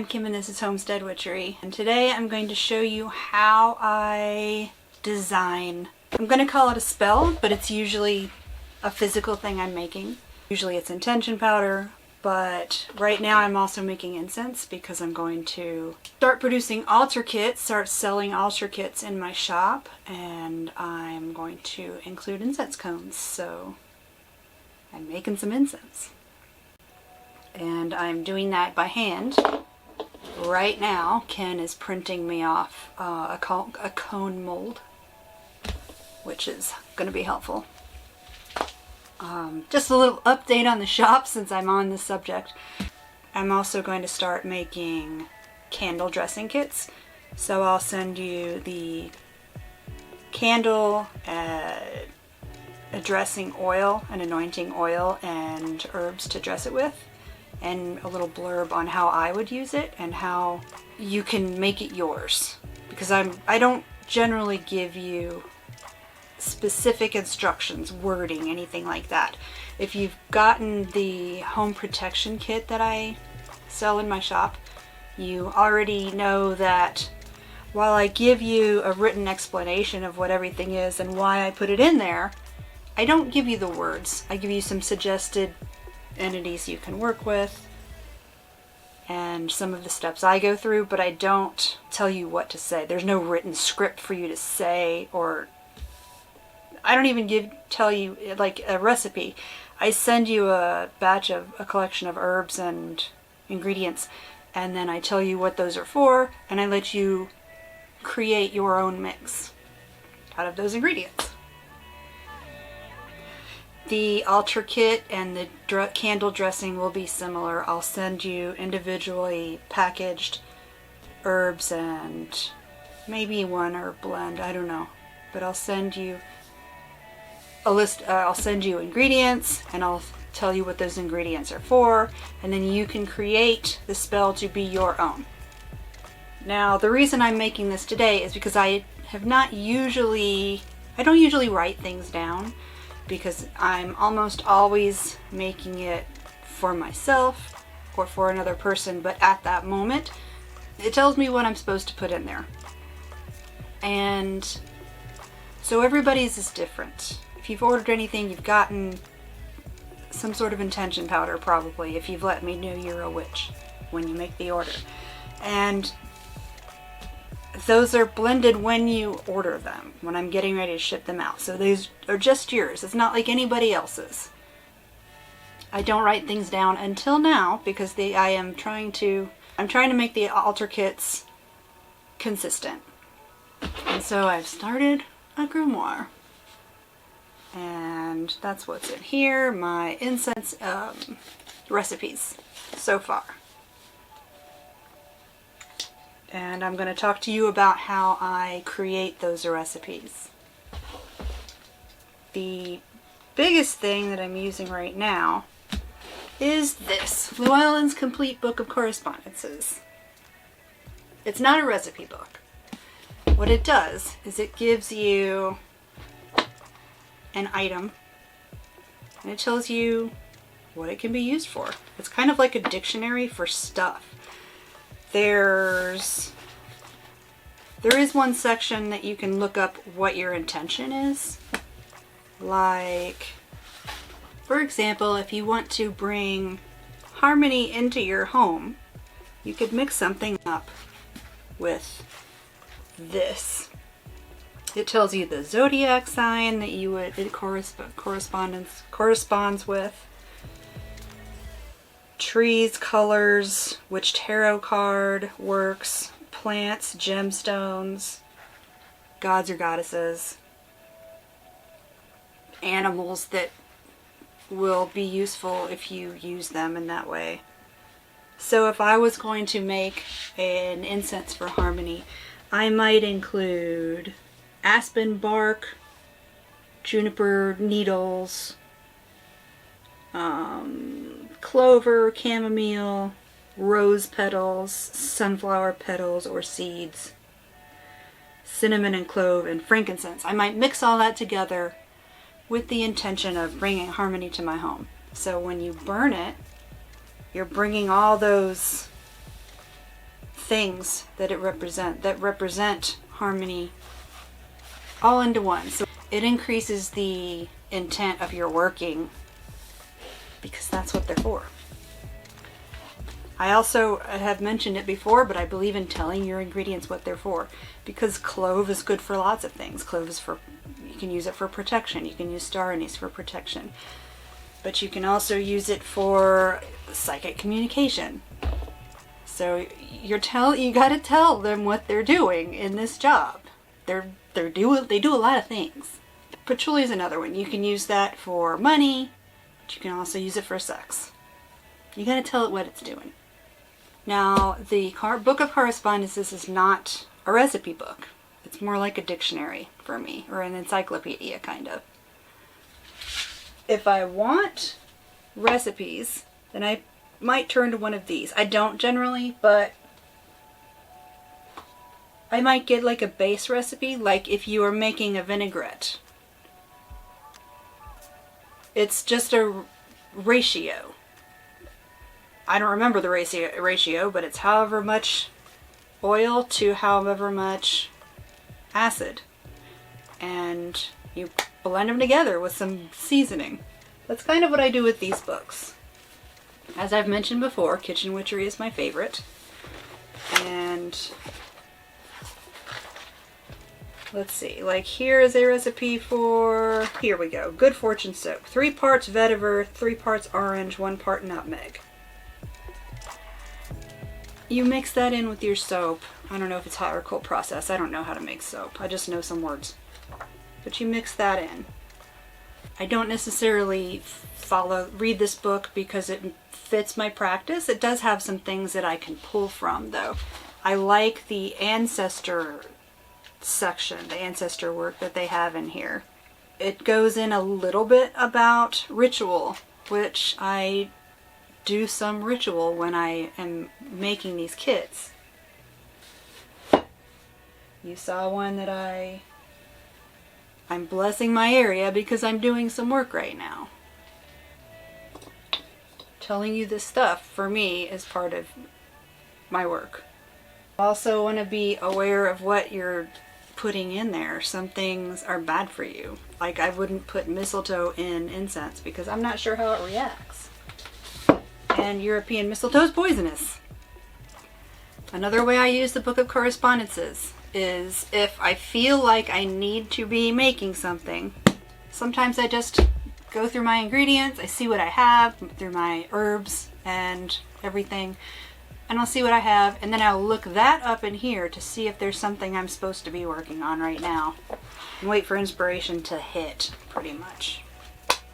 I'm Kim and this is Homestead Witchery, and today I'm going to show you how I design. I'm going to call it a spell, but it's usually a physical thing I'm making. Usually it's intention powder, but right now I'm also making incense because I'm going to start producing altar kits, start selling altar kits in my shop, and I'm going to include incense cones, so I'm making some incense. And I'm doing that by hand. Right now, Ken is printing me off a cone mold, which is going to be helpful. Just a little update on the shop since I'm on this subject. I'm also going to start making candle dressing kits. So I'll send you the candle, a dressing oil, an anointing oil, and herbs to dress it with, and a little blurb on how I would use it and how you can make it yours. Because I don't generally give you specific instructions, wording, anything like that. If you've gotten the home protection kit that I sell in my shop, you already know that while I give you a written explanation of what everything is and why I put it in there, I don't give you the words. I give you some suggested entities you can work with and some of the steps I go through, but I don't tell you what to say. There's no written script for you to say, or I don't even tell you like a recipe. I send you a collection of herbs and ingredients, and then I tell you what those are for, and I let you create your own mix out of those ingredients. The altar kit and the candle dressing will be similar. I'll send you individually packaged herbs and maybe one herb blend, I don't know. But I'll send you a list, I'll send you ingredients, and I'll tell you what those ingredients are for, and then you can create the spell to be your own. Now, the reason I'm making this today is because I don't usually write things down, because I'm almost always making it for myself or for another person, but at that moment it tells me what I'm supposed to put in there. And so everybody's is different. If you've ordered anything, you've gotten some sort of intention powder probably, if you've let me know you're a witch when you make the order. And those are blended when you order them, when I'm getting ready to ship them out. So these are just yours. It's not like anybody else's. I don't write things down until now because I'm trying to make the altar kits consistent. And so I've started a grimoire. And that's what's in here, my incense recipes so far. And I'm going to talk to you about how I create those recipes. The biggest thing that I'm using right now is this, Llewellyn's Complete Book of Correspondences. It's not a recipe book. What it does is it gives you an item, and it tells you what it can be used for. It's kind of like a dictionary for stuff. There is one section that you can look up what your intention is. Like, for example, if you want to bring harmony into your home, you could mix something up with this. It tells you the zodiac sign that it corresponds with. Trees, colors, which tarot card works, plants, gemstones, gods or goddesses, animals that will be useful if you use them in that way. So if I was going to make an incense for harmony, I might include aspen bark, juniper needles, clover, chamomile, rose petals, sunflower petals or seeds, cinnamon and clove, and frankincense. I might mix all that together with the intention of bringing harmony to my home. So when you burn it, you're bringing all those things that represent harmony all into one. So it increases the intent of your working because that's what they're for. I also have mentioned it before, but I believe in telling your ingredients what they're for, because clove is good for lots of things. Clove is you can use it for protection. You can use star anise for protection, but you can also use it for psychic communication. So you got to tell them what they're doing in this job. They do a lot of things. Patchouli is another one. You can use that for money, but you can also use it for sex. You got to tell it what it's doing. Now, the Book of Correspondences is not a recipe book. It's more like a dictionary for me, or an encyclopedia, kind of. If I want recipes, then I might turn to one of these. I don't generally, but I might get like a base recipe, like if you are making a vinaigrette. It's just a ratio. I don't remember the ratio, but it's however much oil to however much acid. And you blend them together with some seasoning. That's kind of what I do with these books. As I've mentioned before, kitchen witchery is my favorite. And let's see, like here is a recipe for, here we go, good fortune soap. 3 parts vetiver, 3 parts orange, 1 part nutmeg. You mix that in with your soap. I don't know if it's hot or cold process. I don't know how to make soap. I just know some words. But you mix that in. I don't necessarily read this book because it fits my practice. It does have some things that I can pull from, though. I like the ancestor section, the ancestor work that they have in here. It goes in a little bit about ritual, which I do some ritual when I am making these kits. You saw one that I'm blessing my area because I'm doing some work right now. Telling you this stuff for me is part of my work. I also want to be aware of what you're putting in there. Some things are bad for you. Like I wouldn't put mistletoe in incense because I'm not sure how it reacts. And European mistletoe is poisonous. Another way I use the Book of Correspondences is if I feel like I need to be making something, sometimes I just go through my ingredients, I see what I have through my herbs and everything, and I'll see what I have, and then I'll look that up in here to see if there's something I'm supposed to be working on right now, and wait for inspiration to hit, pretty much.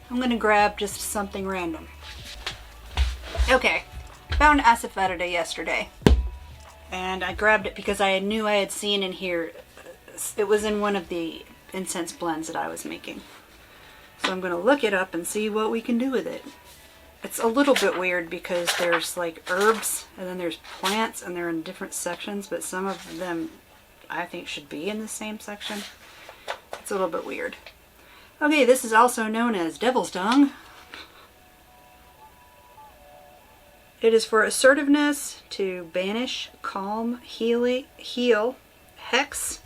I'm going to grab just something random. Okay, found asafoetida yesterday, and I grabbed it because I knew I had seen in here, it was in one of the incense blends that I was making. So I'm going to look it up and see what we can do with it. It's a little bit weird because there's like herbs and then there's plants and they're in different sections, but some of them I think should be in the same section. It's a little bit weird. Okay, this is also known as devil's tongue. It is for assertiveness, to banish, calm, heal, hex.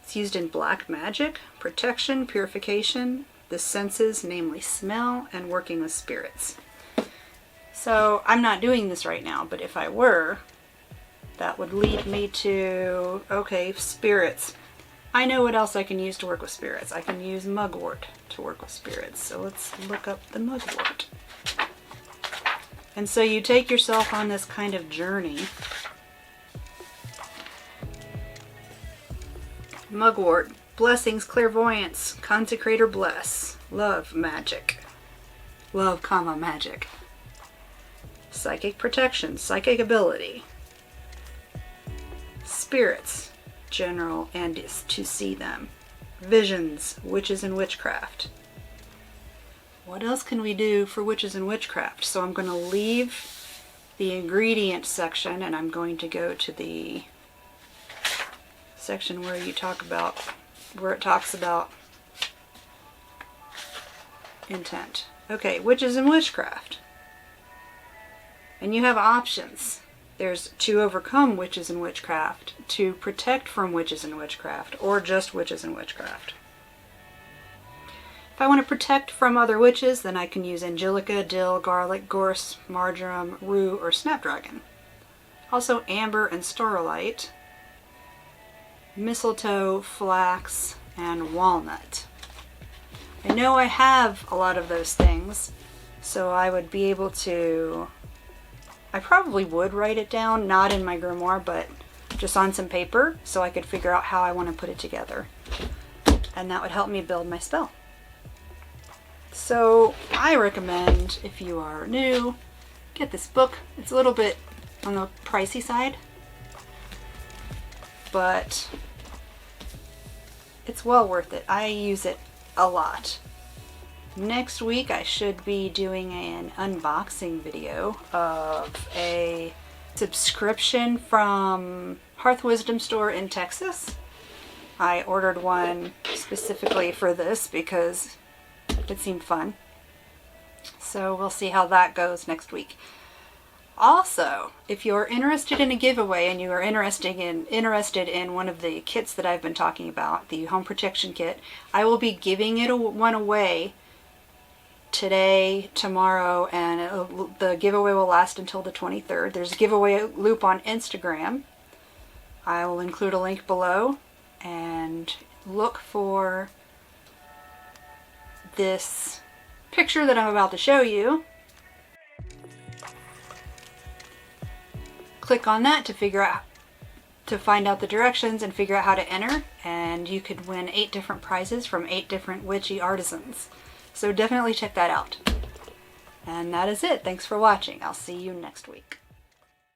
It's used in black magic, protection, purification, the senses, namely smell, and working with spirits. So I'm not doing this right now, but if I were, that would lead me to, okay, spirits. I know what else I can use to work with spirits. I can use mugwort to work with spirits. So let's look up the mugwort. And so you take yourself on this kind of journey. Mugwort, blessings, clairvoyance, consecrate or bless, love, magic. Love, comma, magic. Psychic protection, psychic ability. Spirits, general and is to see them. Visions, witches and witchcraft. What else can we do for witches and witchcraft? So I'm going to leave the ingredient section and I'm going to go to the section where it talks about intent. Okay, witches and witchcraft. And you have options. There's to overcome witches and witchcraft, to protect from witches and witchcraft, or just witches and witchcraft. If I want to protect from other witches, then I can use angelica, dill, garlic, gorse, marjoram, rue, or snapdragon. Also amber and starlight, mistletoe, flax, and walnut. I know I have a lot of those things, so I would be able to, I probably would write it down, not in my grimoire, but just on some paper, so I could figure out how I want to put it together. And that would help me build my spell. So I recommend, if you are new, get this book. It's a little bit on the pricey side, but it's well worth it. I use it a lot. Next week I should be doing an unboxing video of a subscription from Hearth Wisdom Store in Texas. I ordered one specifically for this because it seemed fun. So we'll see how that goes next week. Also, if you're interested in a giveaway and you are interested in one of the kits that I've been talking about, the home protection kit, I will be giving one away today, tomorrow, and the giveaway will last until the 23rd. There's a giveaway loop on Instagram. I will include a link below, and look for this picture that I'm about to show you. Click on that to find out the directions and figure out how to enter, and you could win 8 different prizes from 8 different witchy artisans. So definitely check that out. And that is it. Thanks for watching. I'll see you next week.